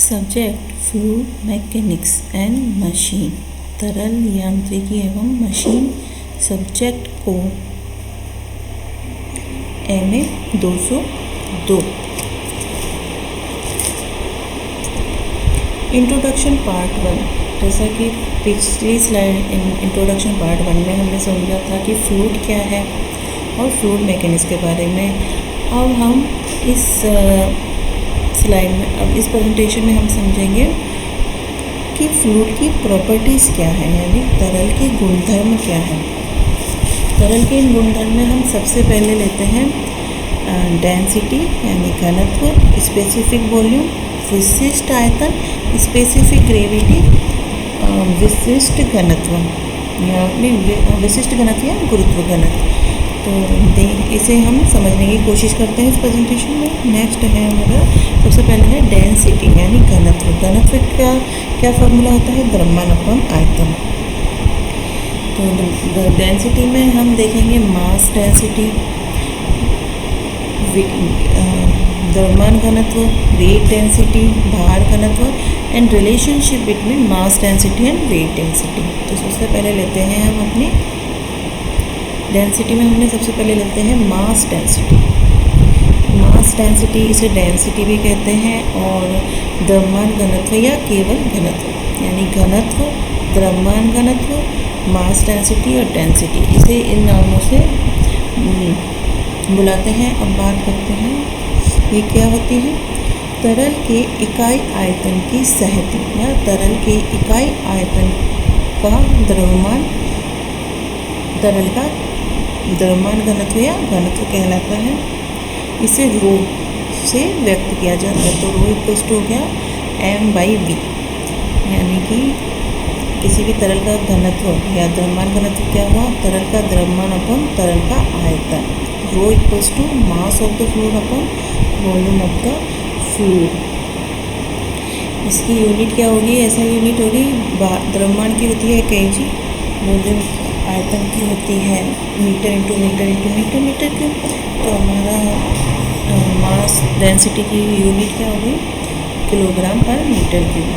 Subject fluid mechanics and machine, तरल यांत्रिकी एवं मशीन सब्जेक्ट को MA 202। Introduction part 1। जैसा कि पिछली स्लाइड इंट्रोडक्शन पार्ट 1 में हमने समझा था कि फ्लूइड क्या है और फ्लूइड मैकेनिक्स के बारे में। अब हम इस स्लाइड में, अब इस प्रेजेंटेशन में हम समझेंगे कि फ्लूइड की प्रॉपर्टीज़ क्या है, यानी तरल के गुणधर्म क्या है। तरल के इन गुणधर्म में हम सबसे पहले लेते हैं डेंसिटी यानी घनत्व, स्पेसिफिक वॉल्यूम विशिष्ट आयतन, स्पेसिफिक ग्रेविटी विशिष्ट घनत्व या विशिष्ट घनत्व या गुरुत्व घनत्व। तो इसे हम समझने की कोशिश करते हैं इस प्रेजेंटेशन में। नेक्स्ट है हमारा, सबसे पहले है डेंसिटी यानी घनत्व। घनत्व का क्या फॉर्मूला होता है? द्रव्यमान अपॉन आयतन। तो डेंसिटी में हम देखेंगे मास डेंसिटी, द्रव्यमान घनत्व, वेट डेंसिटी, भार घनत्व and relationship between mass density and weight density. तो सबसे पहले लेते हैं हम अपनी डेंसिटी में, हमने सबसे पहले लेते हैं मास डेंसिटी। मास डेंसिटी, इसे डेंसिटी भी कहते हैं और द्रव्यमान घनत्व या केवल घनत्व यानी घनत्व, द्रव्यमान घनत्व, मास डेंसिटी और डेंसिटी, इसे इन नामों से बुलाते हैं। अब बात करते हैं ये क्या होती है। तरल के इकाई आयतन की सहती या तरल के इकाई आयतन का द्रव्यमान, तरल का द्रव्यमान घनत्व या घनत्व कहलाता है। इसे रो से व्यक्त किया जाता है। तो रो इक्वल्स टू हो गया M/V, यानी कि किसी भी तरल का घनत्व या द्रव्यमान घनत्व क्या हुआ? तरल का द्रव्यमान अपॉन तरल का आयतन। Rho equals to mass of the fluid upon volume of the fluid. इसकी यूनिट क्या होगी? ऐसा यूनिट होगी, द्रव्यमान की होती है kg, वॉल्यूम आयतन की होती है metre into metre into metre metre cube. तो हमारा मास डेंसिटी की यूनिट क्या होगी? Kilogram per metre cube.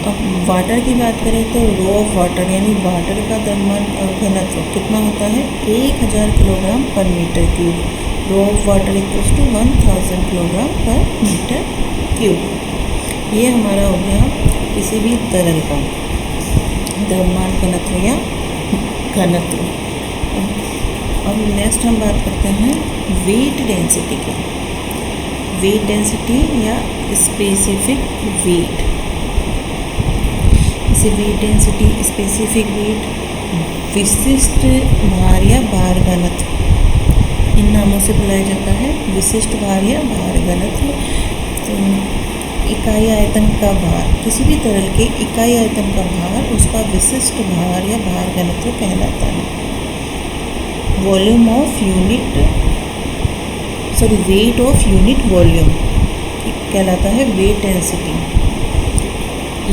अब वाटर की बात करें तो रो ऑफ वाटर यानी वाटर का द्रव्यमान घनत्व कितना होता है? 1000 kilogram per metre cube. Rho of water equals to 1000 kilogram per metre cube. ये हमारा हो गया किसी भी तरल का द्रव्यमान घनत्व या घनत्व। अब नेक्स्ट हम बात करते हैं वेट डेंसिटी की। वेट डेंसिटी या स्पेसिफिक वेट, इसे वेट डेंसिटी, स्पेसिफिक वेट, विशिष्ट भार या भार घनत्व, इन नामों से बुलाया जाता है। विशिष्ट भार या भार घनत्व। तो इकाई आयतन का भार, किसी भी तरल के इकाई आयतन का भार उसका विशिष्ट भार या भार घनत्व कहलाता है। Volume of unit, sorry weight of unit volume कहलाता है वेट डेंसिटी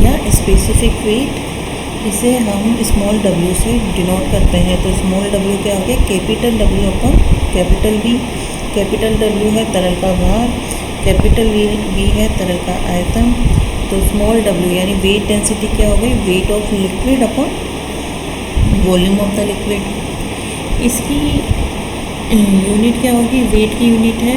या स्पेसिफिक वेट। इसे हम स्मॉल w से डिनोट करते हैं। तो स्मॉल w क्या हो गया? Capital W upon capital V। Capital W है तरल का भार, कैपिटल V है तरल का आयतन। तो स्मॉल w यानी वेट डेंसिटी क्या हो गई? Weight of liquid upon volume of the liquid. इसकी यूनिट क्या होगी? वेट की यूनिट है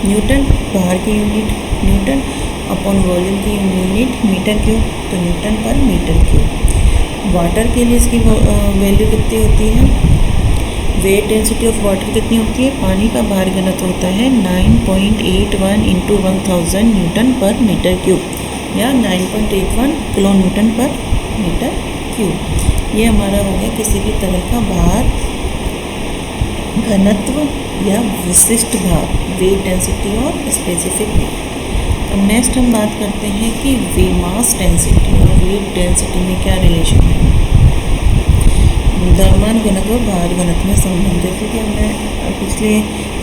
न्यूटन, भार की यूनिट न्यूटन, अपॉन वॉल्यूम की यूनिट मीटर क्यूब, तो न्यूटन पर मीटर क्यूब। वाटर के लिए इसकी वैल्यू कितनी होती है? वेट डेंसिटी ऑफ वाटर कितनी होती है? पानी का भार घनत्व होता है 9.81 इंटू 1000 न्यूटन पर मीटर क्यूब या 9.81 किलो न्यूटन पर मीटर क्यूब। ये हमारा हो गया किसी भी तरह का भार घनत्व या विशिष्ट भार, वेट डेंसिटी और स्पेसिफिक वेट। अब नेक्स्ट हम बात करते हैं कि मास डेंसिटी और वेट डेंसिटी में क्या रिलेशन है। द्रव्यमान घनत्व भार घनत्व में संबंध, जैसे कि हमने पिछले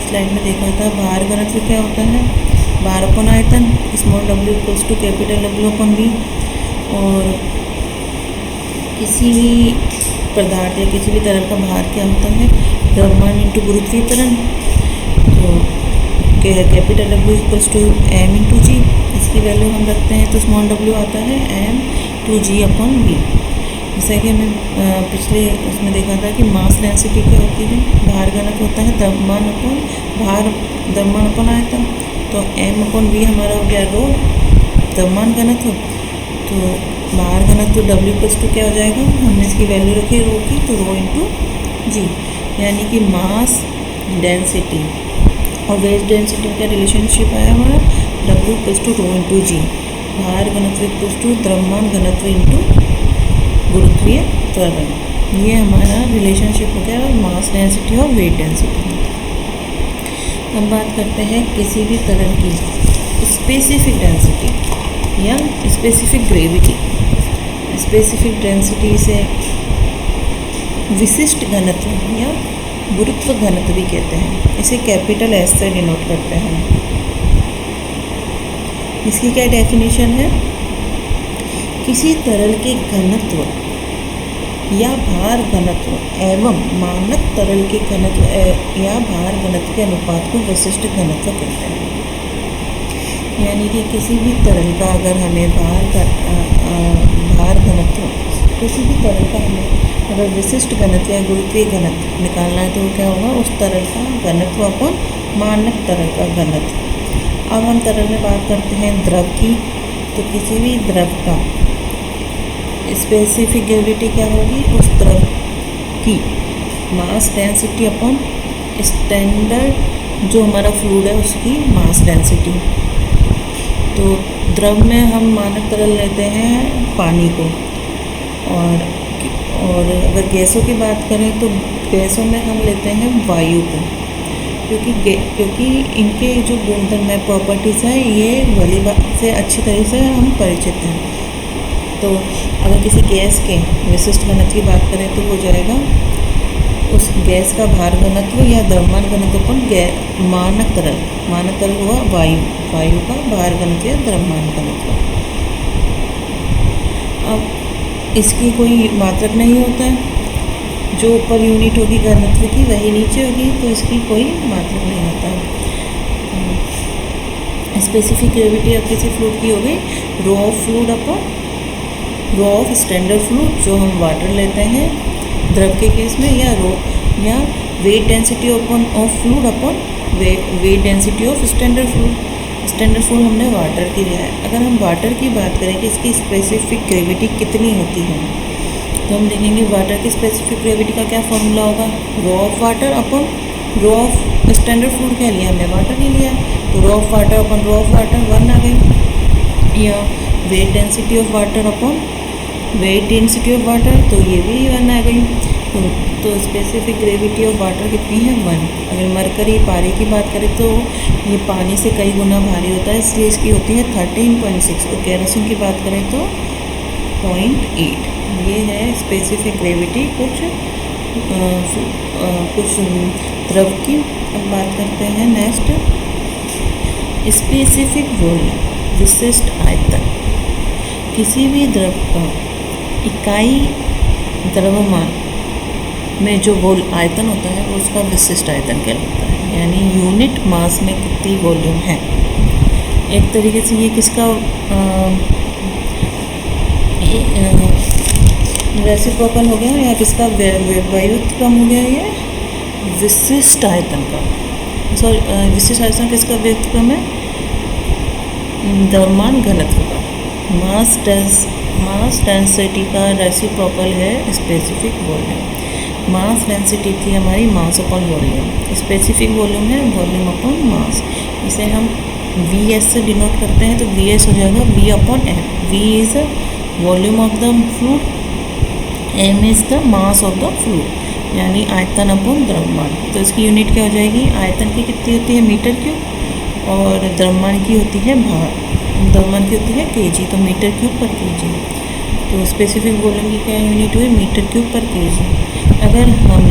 स्लाइड में देखा था। भार घनत्व क्या होता है? भार अपॉन आयतन, small w equals to capital W upon V। और किसी भी पदार्थ या किसी भी तरल का भार क्या होता है? द्रव्यमान इंटू गुरुत्वीय त्वरण। तो capital W equals to M into G। इसकी वैल्यू हम रखते हैं तो स्मॉल w आता है m/g/v। जैसा कि हमने पिछले उसमें देखा था कि मास डेंसिटी क्या होती है, भार घनत्व होता है द्रव्यमान अपन आयतन। तो m/v हमारा हो गया रो द्रव्यमान घनत्व, तो भार घनत्व w क्या हो जाएगा, हमने इसकी वैल्यू रखी रो की, तो रो इंटू जी, यानी कि मास डेंसिटी और वेट डेंसिटी का रिलेशनशिप आया हमारा w रो इंटू जी। भार घनत्व द्रव्यमान घनत्व इंटू गुरुत्वीय त्वरण। ये हमारा रिलेशनशिप हो गया मास डेंसिटी और वेट डेंसिटी। अब बात करते हैं किसी भी तरल की स्पेसिफिक डेंसिटी या स्पेसिफिक ग्रेविटी। स्पेसिफिक डेंसिटी से विशिष्ट घनत्व या गुरुत्व घनत्व भी कहते हैं। इसे कैपिटल एस से डिनोट करते हैं। इसकी क्या डेफिनेशन है, किसी तरल के घनत्व या भार घनत्व एवं मानक तरल के घनत्व या भार घनत्व के अनुपात को विशिष्ट घनत्व कहते हैं। यानी कि किसी भी तरल का अगर हमें भार घनत्व, किसी भी तरल का हमें अगर विशिष्ट घनत्व या गुरुत्वीय घनत्व निकालना है तो क्या होगा, उस तरल का घनत्व अपन मानक तरल का घनत्व। अब हम तरल में बात करते हैं द्रव की, तो किसी भी द्रव का स्पेसिफिक ग्रेविटी क्या होगी, उस द्रव की मास डेंसिटी अपॉन स्टैंडर्ड जो हमारा फ्लूइड है उसकी मास डेंसिटी। तो द्रव में हम मानक तरल लेते हैं पानी को, और अगर गैसों की बात करें तो गैसों में हम लेते हैं वायु को, क्योंकि इनके जो गुणधर्म है, प्रॉपर्टीज़ हैं, ये भली बात से अच्छी तरह से हम परिचित हैं। तो अगर किसी गैस के विशिष्ट घनत्व की बात करें तो हो जाएगा उस गैस का भार घनत्व या द्रव्यमान घनत्व पर मानक तरल हुआ वायु का भार घनत्व या द्रव्यमान घनत्व। अब इसकी कोई मात्रक नहीं होता है, जो ऊपर यूनिट होगी घनत्व की वही नीचे होगी, तो इसकी कोई मात्रक नहीं होता है। स्पेसिफिक ग्रेविटी अब किसी फ्लूइड की हो गई rho of fluid upon rho of standard fluid, जो हम वाटर लेते हैं द्रव के केस में, या weight density of fluid upon weight density of standard fluid. Standard fluid हमने वाटर की लिया है। अगर हम वाटर की बात करें कि इसकी स्पेसिफिक ग्रेविटी कितनी होती है, तो हम देखेंगे वाटर की स्पेसिफिक ग्रेविटी का क्या फॉर्मूला होगा, rho of water upon rho of standard fluid. क्या लिया हमने, वाटर ही लिया, तो rho of water upon rho of water 1 आ गई। या weight density of water upon weight density of water, तो ये भी 1 आ गई। तो स्पेसिफिक ग्रेविटी ऑफ वाटर कितनी है, 1। अगर मरकरी पारे की बात करें तो ये पानी से कई गुना भारी होता है, इसलिए इसकी होती है 13.6। और केरोसिन की बात करें तो 0.8। ये है स्पेसिफिक ग्रेविटी कुछ द्रव की। अब बात करते हैं नेक्स्ट, स्पेसिफिक वॉल्यूम विशिष्ट आयतन। किसी भी द्रव का इकाई द्रव्यमान में जो आयतन होता है वो उसका विशिष्ट आयतन कहलाता है, यानी यूनिट मास में कितनी वॉल्यूम है। एक तरीके से ये किसका रेसिप्रोकल हो गया या किसका व्युत्क्रम हो गया, ये विशिष्ट आयतन का। विशिष्ट आयतन किसका व्युत्क्रम है, द्रव्यमान घनत्व का। मास डेंसिटी का रेसिप्रोकल है स्पेसिफिक वॉल्यूम। मास डेंसिटी थी हमारी mass upon volume, specific volume है वॉल्यूम अपॉन मास। इसे हम वी से डिनोट करते हैं, तो वी हो जाएगा V upon M। V is the volume of the fluid, M is the mass of the fluid, यानी आयतन अपॉन द्रव्यमान। तो इसकी यूनिट क्या हो जाएगी, आयतन की कितनी होती है, मीटर क्यूब, और द्रव्यमान की होती है द्रव्यमान की होती है kg, तो मीटर क्यूब पर kg। तो स्पेसिफिक वॉल्यूम की क्या यूनिट हुई, मीटर क्यूब पर kg। अगर हम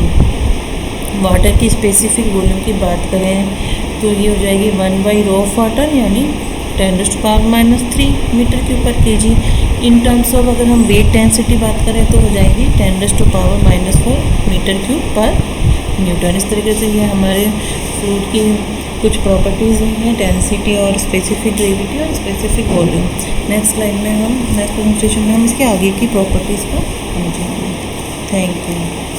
वाटर की स्पेसिफिक वॉल्यूम की बात करें तो ये हो जाएगी 1 रो ऑफ वाटर, यानी 10⁻³ मीटर क्यूब पर kg। इन टर्म्स ऑफ अगर हम वेट डेंसिटी बात करें तो हो जाएगी 10⁻⁻⁴ मीटर क्यूब पर न्यूटन। इस तरीके से ये हमारे फ्लूइड की कुछ प्रॉपर्टीज़ हैं डेंसिटी और स्पेसिफिक ग्रेविटी और स्पेसिफिक वॉल्यूम। नेक्स्ट स्लाइड में हम नेक्स्ट प्रेजेंटेशन में हम इसके आगे की प्रॉपर्टीज़ को समझेंगे। Thank you.